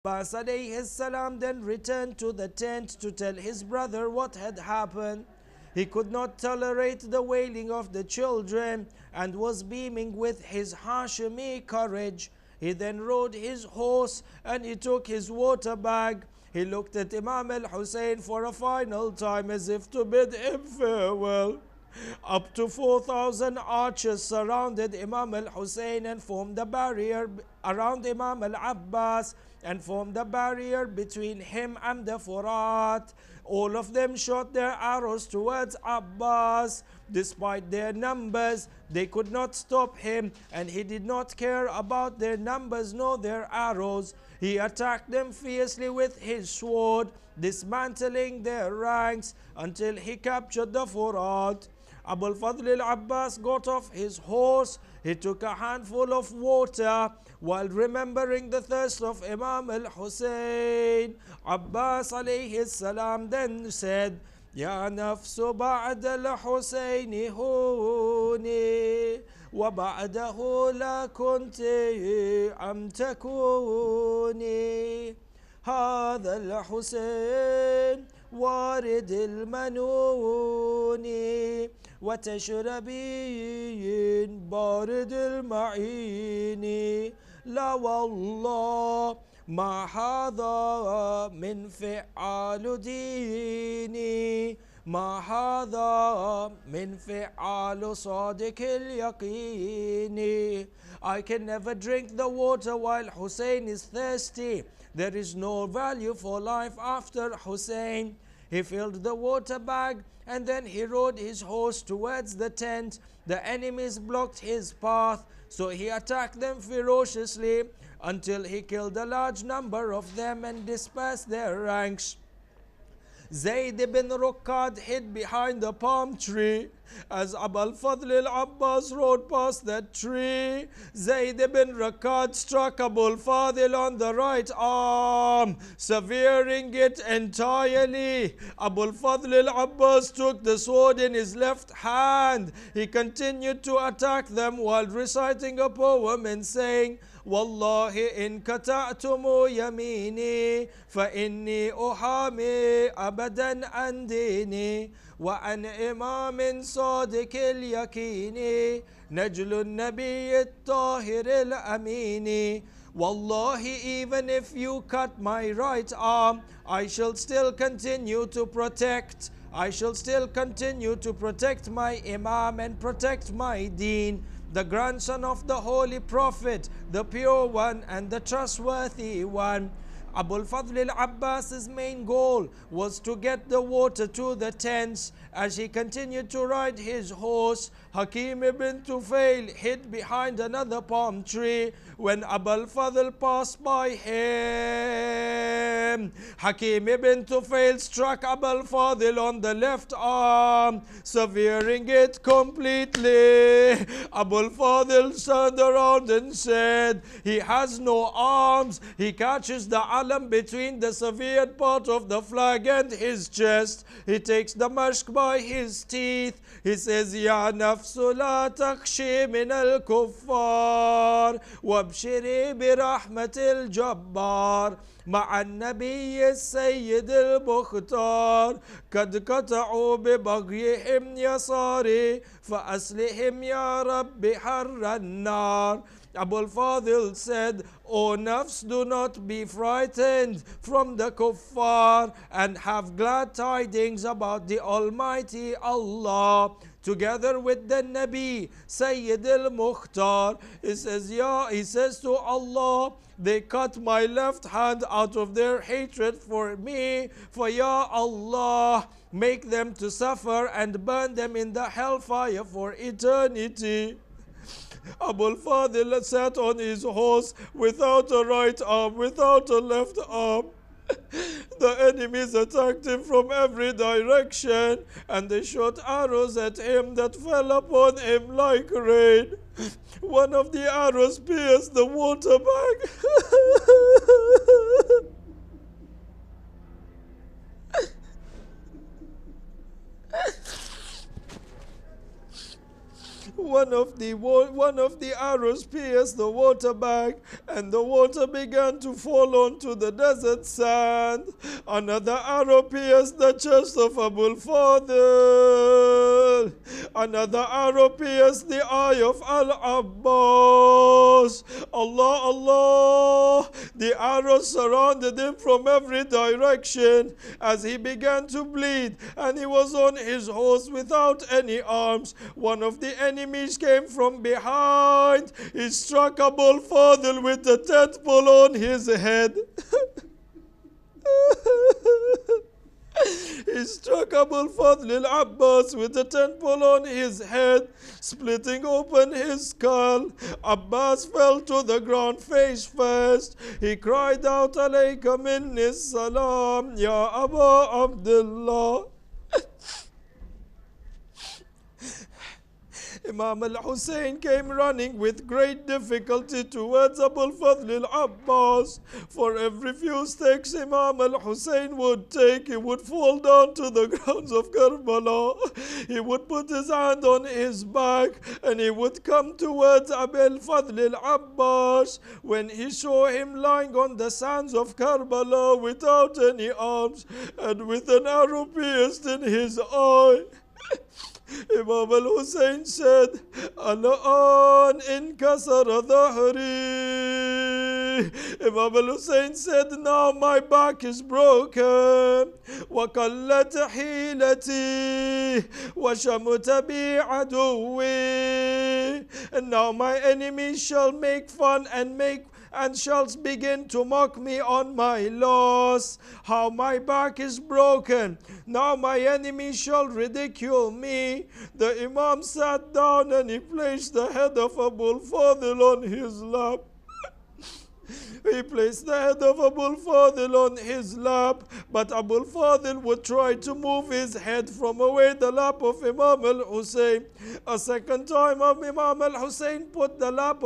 Abbas alayhi salam then returned to the tent to tell his brother what had happened. He could not tolerate the wailing of the children and was beaming with his Hashimi courage. He then rode his horse and he took his water bag. He looked at Imam Al-Husayn for a final time as if to bid him farewell. Up to 4,000 archers surrounded Imam Al-Husayn and formed a barrier around Imam Al-Abbas and formed a barrier between him and the Furat. All of them shot their arrows towards Abbas. Despite their numbers, they could not stop him, and he did not care about their numbers nor their arrows. He attacked them fiercely with his sword, dismantling their ranks until he captured the Furat. Abu al-Fadl al-Abbas got off his horse. He took a handful of water while remembering the thirst of Imam al-Husayn. Abbas alayhi salam then said, Ya nafsu ba'da al-Husayni huni wa ba'dahu la kunti am takuni. هذا الحسين وارد المنون وتشربين بارد المعين لا والله ما هذا من فعال ديني ما هذا من فعال صادق اليقين. I can never drink the water while Husain is thirsty. There is no value for life after Husain. He filled the water bag and then he rode his horse towards the tent. The enemies blocked his path, so he attacked them ferociously until he killed a large number of them and dispersed their ranks. Zayd ibn Rukkad hid behind the palm tree. As Abu al-Fadl al-Abbas rode past that tree, Zayd ibn Rukkad struck Abu al-Fadl on the right arm, severing it entirely. Abu al-Fadl al-Abbas took the sword in his left hand. He continued to attack them while reciting a poem and saying, والله إن كتعتم يميني فإني أحامي أبدا عن ديني وعن إمام صادق اليقين نجل النبي الطاهر الأمين. Wallahi, even if you cut my right arm, I shall still continue to protect. I shall still continue to protect my Imam and protect my deen, the grandson of the Holy Prophet, the pure one and the trustworthy one. Abu al-Fadl al-Abbas's main goal was to get the water to the tents. As he continued to ride his horse, Hakim ibn Tufail hid behind another palm tree. When Abu al-Fadl passed by him, Hakim ibn Tufail struck Abu al-Fadl on the left arm, severing it completely. Abu al-Fadl turned around and said, he has no arms. He catches the alam between the severed part of the flag and his chest. He takes the mashk by his teeth. He says, Ya nafsu la takhshi min al-kuffar wabshiri bi rahmatil jabbar مع النبي السيد المختار قد قطعوا ببغيهم يساري فأسلهم يا رب حر النار. Abu al-Fadl said, O nafs, do not be frightened from the kuffar and have glad tidings about the Almighty Allah. Together with the Nabi, Sayyid al-Mukhtar, he says to Allah, they cut my left hand out of their hatred for me, for Ya Allah, make them to suffer and burn them in the hellfire for eternity. Abu al-Fadl sat on his horse without a right arm, without a left arm. The enemies attacked him from every direction, and they shot arrows at him that fell upon him like rain. One of the arrows pierced the water bag. One of the arrows pierced the water bag, and the water began to fall onto the desert sand. Another arrow pierced the chest of Abu Fadl. Another arrow pierced the eye of Al-Abbas. Allah, Allah! The arrows surrounded him from every direction as he began to bleed, and he was on his horse without any arms. One of the enemies came from behind. He struck Abu Fadl with the tent pole on his head. He struck Abu Fadl al-Abbas with the tent pole on his head, splitting open his skull. Abbas fell to the ground face first. He cried out, "Alayka minni salam, ya Aba Abdullah." Imam al-Husayn came running with great difficulty towards Abu Fadl al-Abbas. For every few steps Imam al-Husayn would take, he would fall down to the grounds of Karbala. He would put his hand on his back and he would come towards Abu Fadl al-Abbas. When he saw him lying on the sands of Karbala without any arms and with an arrow pierced in his eye, Imam al-Husayn said, "Al-an inkasara dhahri." Imam al-Husayn said, "Now my back is broken. وَقَلَّتْ حِيلَتِي وَشَمُتَ بِي عَدُوِّي." And now my enemies shall make fun and shall begin to mock me on my loss. How my back is broken. Now my enemies shall ridicule me. The Imam sat down and he placed the head of Abu Fadl on his lap. He placed the head of Abu Fadl on his lap, but Abu Fadl would try to move his head from away the lap of Imam al-Husayn. A second time Imam al-Husayn put the head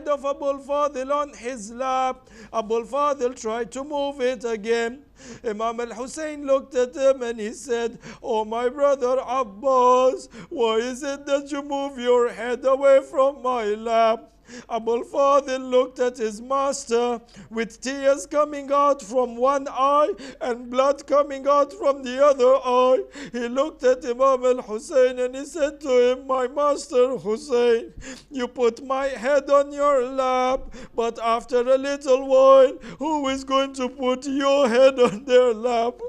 of Abu Fadl on his lap. Abu Fadl tried to move it again. Imam al-Husayn looked at him and he said, "Oh my brother Abbas, why is it that you move your head away from my lap?" Abu Fadl looked at his master with tears coming out from one eye and blood coming out from the other eye. He looked at Imam al-Husayn and he said to him, "My master Husain, you put my head on your lap, but after a little while, who is going to put your head on their lap?"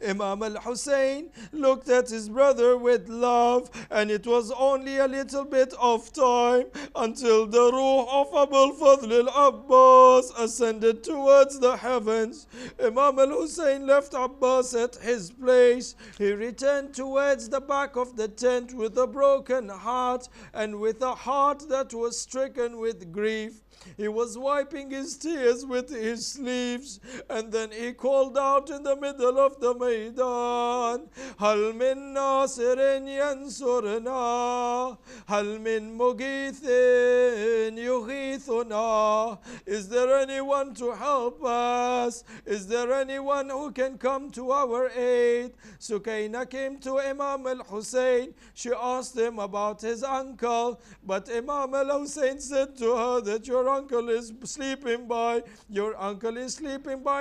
Imam al-Husayn looked at his brother with love, and it was only a little bit of time until the ruh of Abu Fadl al-Abbas ascended towards the heavens. Imam al-Husayn left Abbas at his place. He returned towards the back of the tent with a broken heart and with a heart that was stricken with grief. He was wiping his tears with his sleeves, and then he called out in the middle of the Maidan, "Hal min nasirin yansurna, hal min mughithin yughithuna." Is there anyone to help us? Is there anyone who can come to our aid? Sukaina came to Imam al-Husayn. She asked him about his uncle, but Imam al-Husayn said to her that your uncle is sleeping by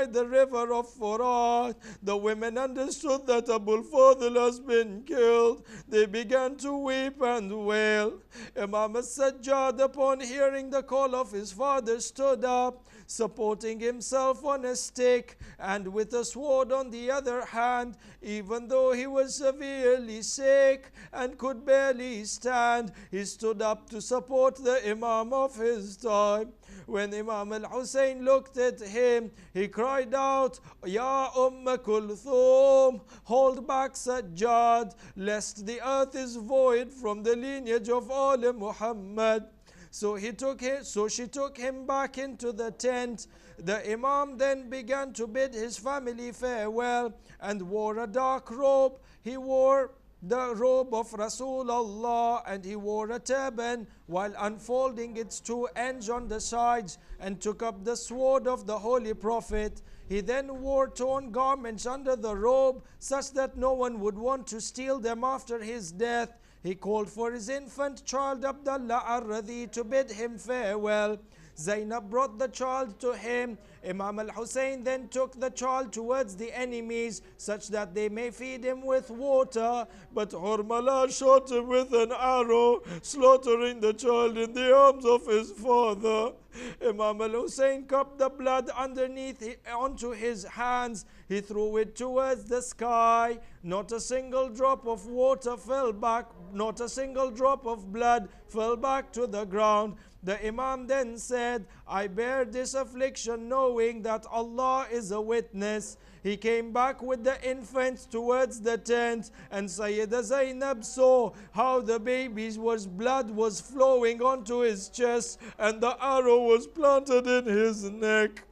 the river of Furat. The women understood that Abu Fadl has been killed. They began to weep and wail. Imam al-Sajjad, upon hearing the call of his father, stood up, supporting himself on a stick and with a sword on the other hand. Even though he was severely sick and could barely stand, he stood up to support the Imam of his time. When Imam al-Husayn looked at him, he cried out, "Ya Kulthum, hold back Sajjad, lest the earth is void from the lineage of Ali Muhammad." So she took him back into the tent. The Imam then began to bid his family farewell and wore a dark robe. He wore the robe of Rasulullah, and he wore a turban while unfolding its two ends on the sides, and took up the sword of the Holy Prophet. He then wore torn garments under the robe, such that no one would want to steal them after his death. He called for his infant child Abdullah al-Radhi to bid him farewell. Zainab brought the child to him. Imam Al-Husayn then took the child towards the enemies, such that they may feed him with water. But Hurmala shot him with an arrow, slaughtering the child in the arms of his father. Imam Al-Husayn cupped the blood underneath onto his hands. He threw it towards the sky. Not a single drop of water fell back, not a single drop of blood fell back to the ground. The Imam then said, I bear this affliction knowing that Allah is a witness. He came back with the infants towards the tent, and Sayyidah Zainab saw how the baby's blood was flowing onto his chest, and the arrow was planted in his neck.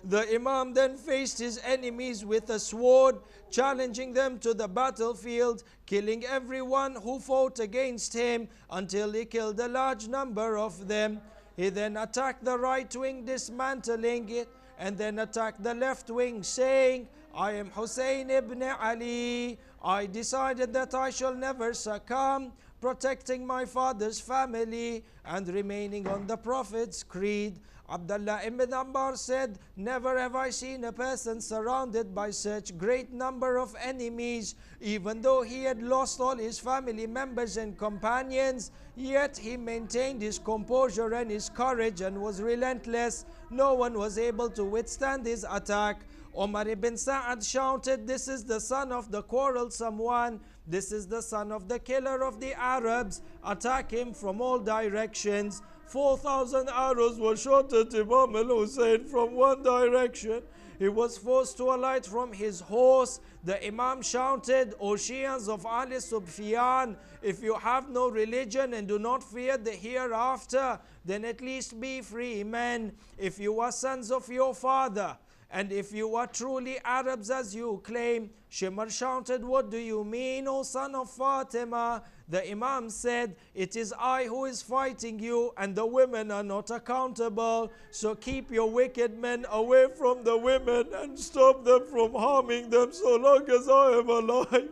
The Imam then faced his enemies with a sword, challenging them to the battlefield, killing everyone who fought against him until he killed a large number of them. He then attacked the right wing, dismantling it, and then attacked the left wing, saying, I am Husain ibn Ali. I decided that I shall never succumb, protecting my father's family and remaining on the Prophet's creed. Abdullah ibn Ambar said, never have I seen a person surrounded by such great number of enemies. Even though he had lost all his family members and companions, yet he maintained his composure and his courage and was relentless. No one was able to withstand his attack. Omar ibn Sa'ad shouted, this is the son of the quarrelsome one. This is the son of the killer of the Arabs. Attack him from all directions. 4,000 arrows were shot at Imam al-Husayn from one direction. He was forced to alight from his horse. The Imam shouted, O Shias of Ali Sufyan, if you have no religion and do not fear the hereafter, then at least be free men. If you are sons of your father, and if you are truly Arabs as you claim. Shimar shouted, what do you mean, O son of Fatima? The Imam said, it is I who is fighting you, and the women are not accountable. So keep your wicked men away from the women and stop them from harming them so long as I am alive.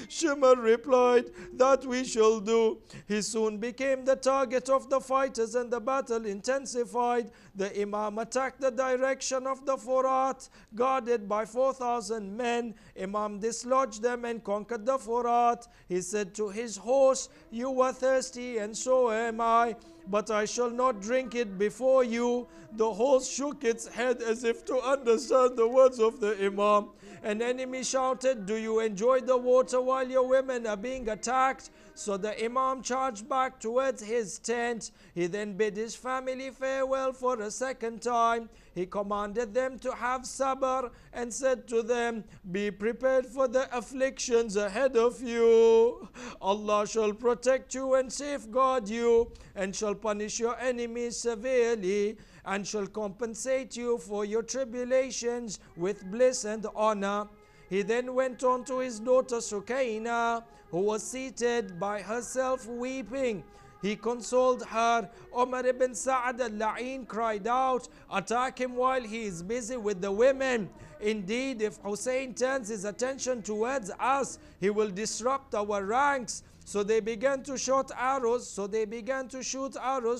Shimar replied, that we shall do. He soon became the target of the fighters and the battle intensified. The Imam attacked the direction of the Furat, guarded by 4,000 men. Imam dislodged them and conquered the Furat. He said to his horse, you are thirsty and so am I, but I shall not drink it before you. The horse shook its head as if to understand the words of the Imam. An enemy shouted, do you enjoy the water while your women are being attacked? So the Imam charged back towards his tent. He then bid his family farewell for a second time. He commanded them to have sabr and said to them, be prepared for the afflictions ahead of you. Allah shall protect you and safeguard you, and shall punish your enemies severely, and shall compensate you for your tribulations with bliss and honor. He then went on to his daughter Sukaina, who was seated by herself weeping. He consoled her. Umar ibn Sa'ad al-La'in cried out, attack him while he is busy with the women. Indeed, if Husain turns his attention towards us, he will disrupt our ranks. So they began to shoot arrows.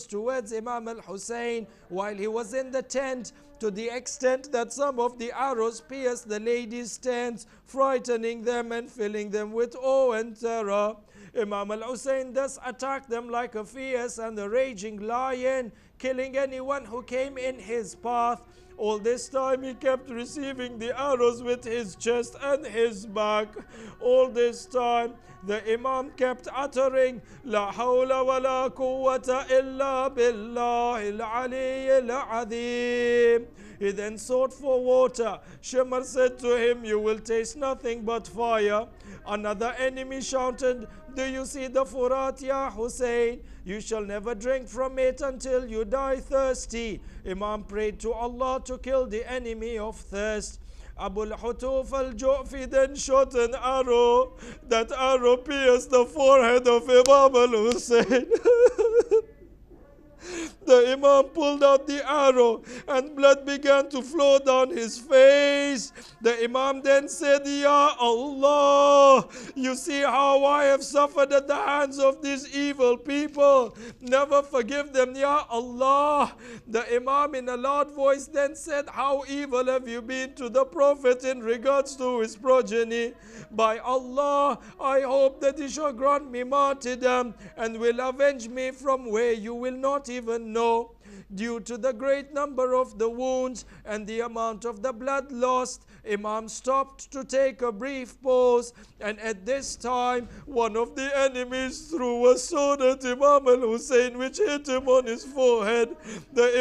Towards Imam al-Husayn while he was in the tent, to the extent that some of the arrows pierced the ladies' tents, frightening them and filling them with awe and terror. Imam al-Husayn thus attacked them like a fierce and a raging lion, killing anyone who came in his path. All this time he kept receiving the arrows with his chest and his back. All this time the Imam kept uttering, La hawla wa la quwwata illa billahi al-aliyyil azim. He then sought for water. Shimar said to him, you will taste nothing but fire. Another enemy shouted, do you see the Furat, Ya Husain? You shall never drink from it until you die thirsty. Imam prayed to Allah to kill the enemy of thirst. Abu al-Hutuf al-Ju'fi then shot an arrow. That arrow pierced the forehead of Imam al-Husayn. The Imam pulled out the arrow and blood began to flow down his face. The Imam then said, Ya Allah, you see how I have suffered at the hands of these evil people. Never forgive them, Ya Allah. The Imam in a loud voice then said, how evil have you been to the Prophet in regards to his progeny? By Allah, I hope that he shall grant me martyrdom and will avenge me from where you will not even know. Due to the great number of the wounds and the amount of the blood lost, Imam stopped to take a brief pause, and at this time one of the enemies threw a sword at Imam al-Husayn, which hit him on his forehead. The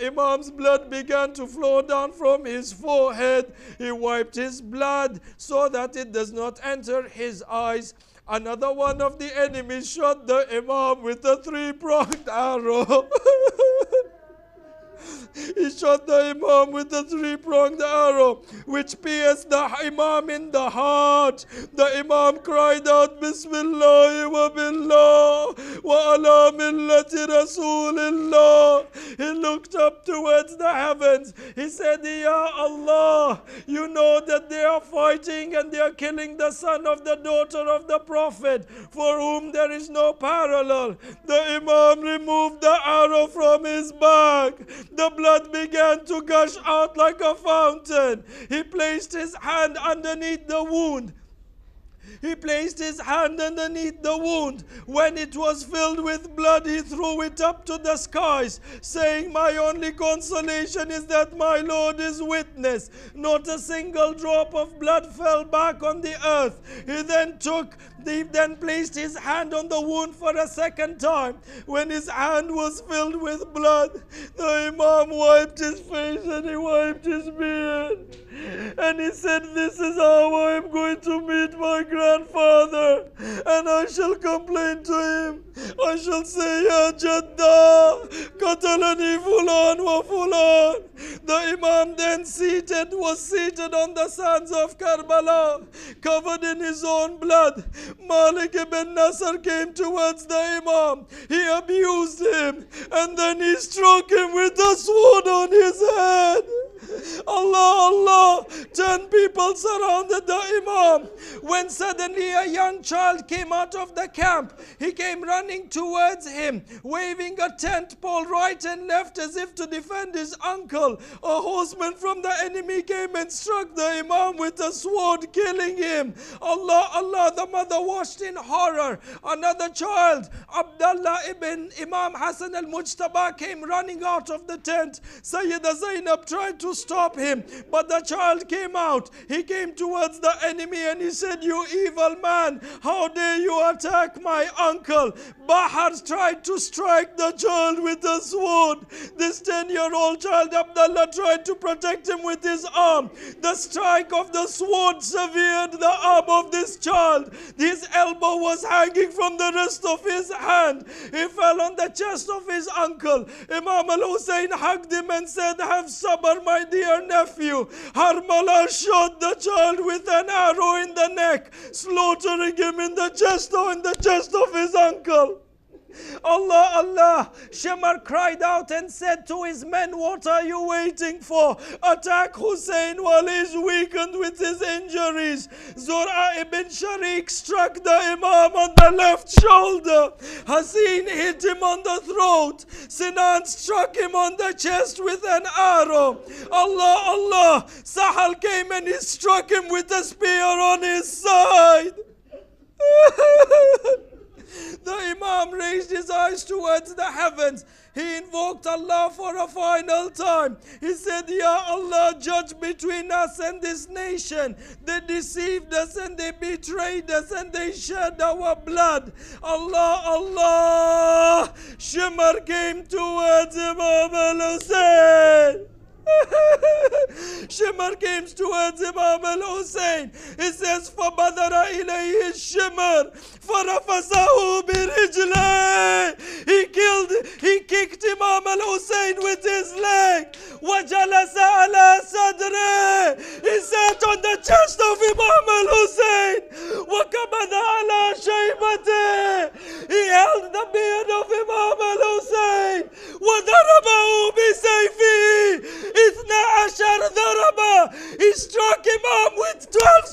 Imam's blood began to flow down from his forehead. He wiped his blood so that it does not enter his eyes. Another one of the enemies shot the Imam with a three-pronged arrow. He shot the Imam with a three-pronged arrow, which pierced the Imam in the heart. The Imam cried out, Bismillah wa billah wa ala millati Rasulillah. He looked up towards the heavens. He said, Ya Allah, you know that they are fighting and they are killing the son of the daughter of the Prophet, for whom there is no parallel. The Imam removed the arrow from his back. The blood began to gush out like a fountain. He placed his hand underneath the wound. When it was filled with blood, he threw it up to the skies, saying, my only consolation is that my Lord is witness. Not a single drop of blood fell back on the earth. He then placed his hand on the wound for a second time. When his hand was filled with blood, the Imam wiped his face and he wiped his beard. And he said, this is how I am going to meet my grandfather. And I shall complain to him. I shall say, Ya Jadda, Qatalani Fulan wa Fulan. The Imam then was seated on the sands of Karbala, covered in his own blood. Malik ibn Nasr came towards the Imam. He abused him and then he struck him with a sword on his head. Allah, Allah, 10 people surrounded the Imam. When suddenly a young child came out of the camp, he came running towards him, waving a tent pole right and left as if to defend his uncle. A horseman from the enemy came and struck the Imam with a sword, killing him. Allah, Allah, the mother watched in horror. Another child, Abdullah ibn Imam Hassan al-Mujtaba, came running out of the tent. Sayyida Zainab tried to stop him, but the child came out. He came towards the enemy and he said, you evil man, how dare you attack my uncle? Bahar tried to strike the child with a sword. This 10-year-old child, Abdullah, tried to protect him with his arm. The strike of the sword severed the arm of this child. His elbow was hanging from the wrist of his hand. He fell on the chest of his uncle. Imam al-Husayn hugged him and said, have sabr, my dear nephew. Harmala shot the child with an arrow in the neck, slaughtering him in the chest of his uncle. Allah, Allah. Shemar cried out and said to his men, what are you waiting for? Attack Husain while he is weakened with his injuries. Zura ibn Sharik struck the Imam on the left shoulder. Hassin hit him on the throat. Sinan struck him on the chest with an arrow. Allah, Allah. Sahal came and he struck him with a spear on his side. The Imam raised his eyes towards the heavens. He invoked Allah for a final time. He said, Ya Allah, judge between us and this nation. They deceived us and they betrayed us and they shed our blood. Allah, Allah. Shimmer came towards Imam al-Husayn. Shimmer came towards Imam al-Husayn. It says, فَبَدَرَ إِلَيْهِ الشِّمَرِ فَرَفَسَهُ بِرِجْلَيْهِ. He kicked Imam al-Husayn with his leg. وَجَلَسَ عَلَى صَدْرِهِ. He sat on the chest of Imam al-Husayn. وَكَبَدَ عَلَى شَيْبَتِهِ. He held the beard of Imam al-Husayn. وَضَرَبَهُ بِسَيْفِهِ. إِثْنَا عَشَرَ ضَرَبَ. He struck Imam with 12